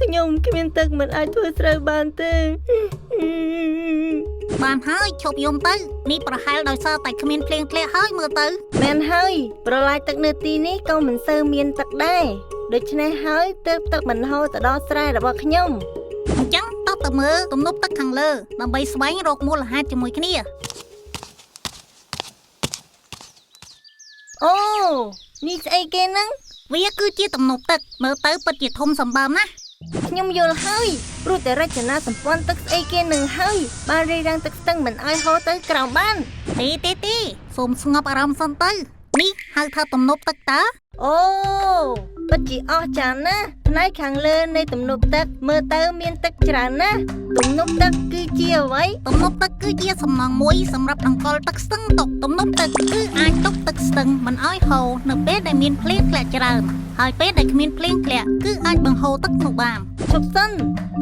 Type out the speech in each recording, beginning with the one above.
ខ្ញុំគ្មានទឹកមិនអាចធ្វើស្រូវបានទេបានហើយឈប់យំទៅនេះប្រហែលដោយសារតែគ្មានភ្លៀងធ្លាក់ហើយមើលទៅមែនហើយប្រឡាយទឹកនៅទីនេះក៏មិនសូវមានទឹកដែរដូច្នេះហើយទើបទឹកមិនហូរទៅដល់ស្រែរបស់ខ្ញុំអញ្ចឹងតបទៅមើលទំនប់ទឹកខាងលើដើម្បីស្វែងរកមូលហេតុជាមួយគ្នាអូនេះស្អីគេហ្នឹងវាគឺជាទំនប់ទឹកមើលទៅពិតជាធំសម្បើមណាស់ខ្ញុំយល់ហើយព្រោះតែរចនាសម្ព័ន្ធទឹកស្អីគេនឹងហើយបានរារាំងទឹកស្ទឹងមិនឲ្យហូរទៅក្រោមបានទេសូមស្ងប់អារម្មណ៍សិនទៅនេះហៅថាទំនប់ទឹកតើអូពិតជាអស្ចារ្យណាស់ផ្នែកខាងលើនៃទំនប់ទឹកមើលទៅមានទឹកច្រើនណាស់ទំនប់ទឹកគឺជាអ្វីទំនប់ទឹកគឺជាសំណង់មួយសម្រាប់ដង្កល់ទឹកស្ទឹងទុកទំនប់ទឹកគឺអាចទុកទឹកស្ទឹងមិនឲ្យហូរនៅពេលដែលមានភ្លៀងធ្លាក់ច្រើនហើយពេលដែលគ្មានភ្លៀងធ្លាក់គឺអាចបង្ហូរទឹកនោះបានឈប់សិន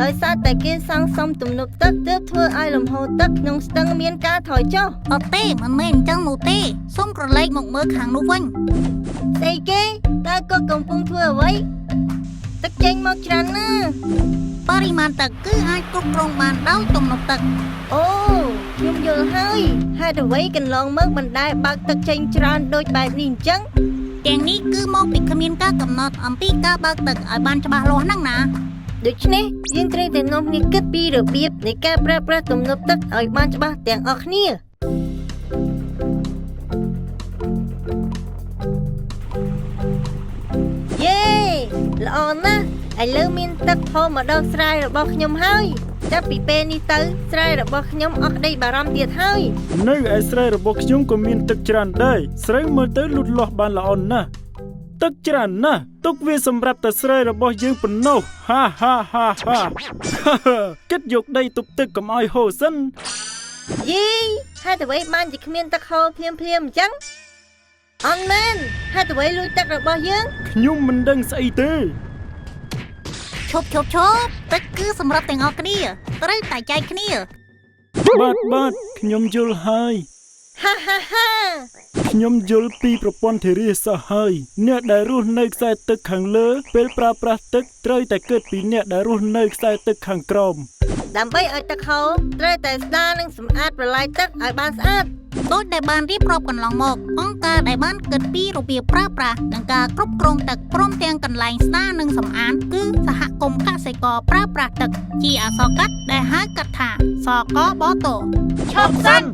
ដោយសារតែគេសាងសង់ទំនប់ទឹកទើបធ្វើឲ្យលំហូរទឹកក្នុងស្ទឹងមានការថយចុះអត់ទេមិនមែនអញ្ចឹងនោះទេសូមក្រឡេកមកមើលខាងនោះវិញស្អីគេតើគាត់កំពុងធ្វើអ្វីទឹកចេញមកច្រើនណាស់បរិមាណទឹកគឺអាចគ្រប់គ្រងបានដោយទំនប់ទឹកអូខ្ញុំយល់ហើយហេតុអ្វីកន្លងមកមិនដែលបើកទឹកចេញច្រើនដូចបែបនេះអញ្ចឹងទាំងនេះគឺមកពីគ្មានការកំណត់អំពីការបើកទឹកឲ្យបានច្បាស់លាស់ហ្នឹងណាដូច្នេះយើងត្រូវតែនាំគ្នាគិតពីរបៀបនៃការប្រើប្រាស់ទំនប់ទឹកឲ្យបានច្បាស់ទាំងអស់គ្នាយេល្អណាស់ឥឡូវមានទឹកហូរមកដល់ស្រែរបស់ខ្ញុំហើយចាប់ពីពេលនេះទៅស្រែរបស់ខ្ញុំអស់ក្តីបារម្ភទៀតហើយនៅឯស្រែរបស់ខ្ញុំក៏មានទឹកច្រើនដែរស្រូវមើលទៅលូតលាស់បានល្អណាស់ទឹកច្រើនណាស់ទុកវាសម្រាប់តែស្រែរបស់យើងប៉ុណ្ណោះហាគិតយកដីទប់ទឹកកុំឲ្យហូរសិនយីហេតុអ្វីបានជាគ្មានទឹកហូរភ្លាមអញ្ចឹងអត់មែនហេតុអ្វីលួចទឹករបស់យើងខ្ញុំមិនដឹងស្អីទេឈប់ទឹកគឺសម្រាប់ទាំងអស់គ្នាត្រូវតែចែកគ្នាបាទខ្ញុំយល់ហើយហាខ្ញុំយល់ពីប្រព័ន្ធធារាសាស្ត្រហើយអ្នកដែលរស់នៅខ្សែទឹកខាងលើពេលប្រើប្រាស់ទឹកត្រូវតែគិតពីអ្នកដែលរស់នៅខ្សែទឹកខាងក្រោមដើម្បីឲ្យទឹកហូរត្រូវតែស្ដារនិងសម្អាតប្រឡាយទឹកឲ្យបានស្អាតដូចដែលបានរៀបរាប់កន្លងមកអង្គការដែលបានគិតពីរបៀបប្រើប្រាស់និងការគ្រប់គ្រងទឹកព្រមទាំងកន្លែងស្ដារនិងសម្អាតគឺសហគមន៍កសិករប្រើប្រាស់ទឹកជាអក្សរកាត់ដែលហៅកាត់ថាសកបតឈប់សិន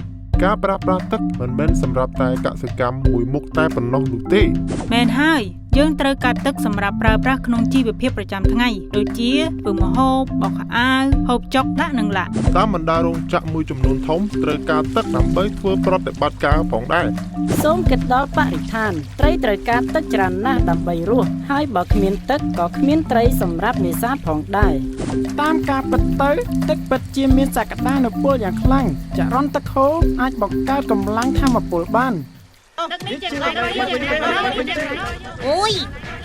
ការប្រើប្រាស់ទឹកមិនមែនសម្រាប់តែកសិកម្មមួយមុខតែប៉ុណ្ណោះនោះទេមែនហើយយើងត្រូវកាត់ទឹកសម្រាប់ប្រើប្រាស់ក្នុងជីវភាពប្រចាំថ្ងៃដូចជាធ្វើម្ហូបបោកខោអាវហូបចុកដាក់និងឡាក់តាមបណ្ដារោងចក្រមួយចំនួនធំត្រូវការទឹកដើម្បីធ្វើប្រតិបត្តិការផងដែរសូមគិតដល់បរិស្ថានត្រីត្រូវការទឹកច្រើនណាស់ដើម្បីរស់ហើយបើគ្មានទឹកក៏គ្មានត្រីសម្រាប់នេសាទផងដែរតាមការពិតទៅទឹកពិតជាមានសក្តានុពលយ៉ាងខ្លាំងចរន្តទឹកហូរអាចបង្កើតកម្លាំងថាមពលបានអូយ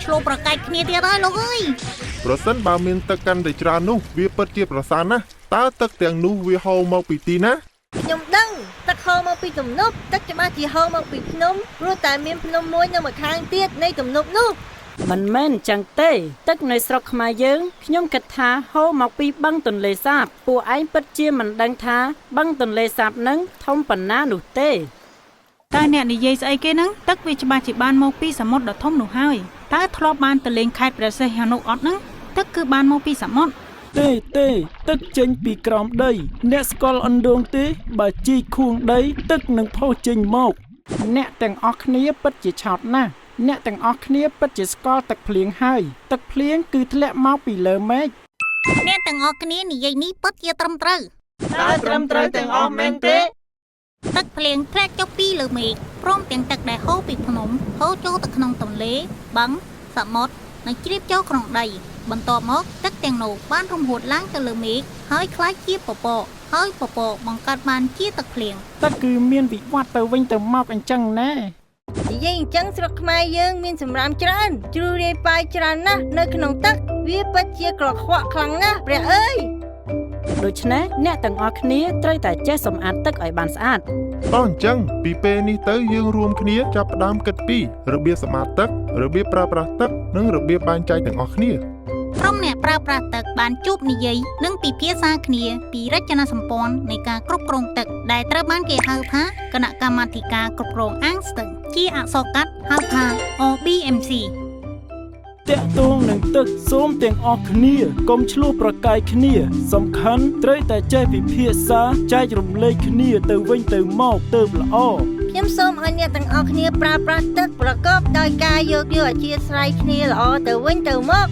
ឆ្លូប្រកែកគ្នាទៀតហើយលោកអើយប្រសិនបើមានទឹកកាន់តែច្រើននោះវាពិតជាប្រសើរណាស់តើទឹកទាំងនោះវាហូរមកពីទីណាខ្ញុំដឹងទឹកហូរមកពីទំនប់ទឹកច្បាស់ជាហូរមកពីភ្នំព្រោះតែមានភ្នំមួយនៅម្ខាងទៀតនៃទំនប់នោះមិនមែនអញ្ចឹងទេទឹកនៅស្រុកខ្មែរយើងខ្ញុំគិតថាហូរមកពីបឹងទន្លេសាបពួកឯងពិតជាមិនដឹងថាបឹងទន្លេសាបនឹងធំប៉ុណ្ណានោះទេតើអ្នកនិយាយស្អីគេហ្នឹងទឹកវាច្បាស់ជាបានមកពីសមុទ្រដ៏ធំនោះហើយតើធ្លាប់បានទៅលេងខេត្តព្រះសីហនុអត់ហ្នឹងទឹកគឺបានមកពីសមុទ្រទេទឹកចេញពីក្រោមដីអ្នកស្គាល់អណ្ដូងទេបើជីកខួងដីទឹកនឹងផុសចេញមកអ្នកទាំងអស់គ្នាពិតជាឆោតណាស់អ្នកទាំងអស់គ្នាពិតជាស្គាល់ទឹកភ្លៀងហើយទឹកភ្លៀងគឺធ្លាក់មកពីលើមេឃអ្នកទាំងអស់គ្នានិយាយនេះពិតជាត្រឹមត្រូវតើត្រឹមត្រូវទាំងអស់មែនទេទឹកភ្លៀងធ្លាក់ចុះពីលើមេឃព្រមទាំងទឹកដែលហូរពីភ្នំហូរចូលទៅក្នុងទន្លេបឹងសមុទ្រនិងជ្រាបចូលក្នុងដីបន្ទាប់មកទឹកទាំងនោះបានរំហួតឡើងទៅលើមេឃហើយក្លាយជាពពកហើយពពកបង្កើតបានជាទឹកភ្លៀងទឹកគឺមានវិវត្តទៅវិញទៅមកអញ្ចឹងណានិយាយអញ្ចឹងស្រុកខ្មែរយើងមានសម្រាមច្រើនជ្រុះរាយប៉ាយច្រើនណាស់នៅក្នុងទឹកវាពិតជាក្រខ្វក់ខ្លាំងណាស់ព្រះអើយដូច្នេះអ្នកទាំងអស់គ្នាត្រូវតែចេះសម្អាតទឹកឲ្យបានស្អាតអញ្ចឹងពីពេលនេះទៅយើងរួមគ្នាចាប់ផ្ដើមគិតពីរបៀបសម្អាតទឹករបៀបប្រើប្រាស់ទឹកនិងរបៀបបែងចែកទាំងអស់គ្នាក្រុមអ្នក ប្រើប្រាស់ទឹកបានជួបនិយាយនិងពិភាក្សាគ្នាពីរចនាសម្ព័ន្ធនៃការគ្រប់គ្រងទឹកដែលត្រូវបានគេហៅថាគណៈកម្មាធិការគ្រប់គ្រងអាងស្ទឹងជាអក្សរកាត់ហៅថា OBMC តាក់ទងនឹងទឹកសូមទាំងអស់គ្នាកុំឆ្លោះប្រកែកគ្នាសំខាន់ត្រូវតែចេះពិភាក្សាចែករំលែកគ្នាទៅវិញទៅមកទើបល្អ ខ្ញុំសូមឲ្យអ្នកទាំងអស់គ្នាប្រើប្រាស់ទឹកប្រកបដោយការយោគយល់អធ្យាស្រ័យគ្នាល្អទៅវិញទៅមក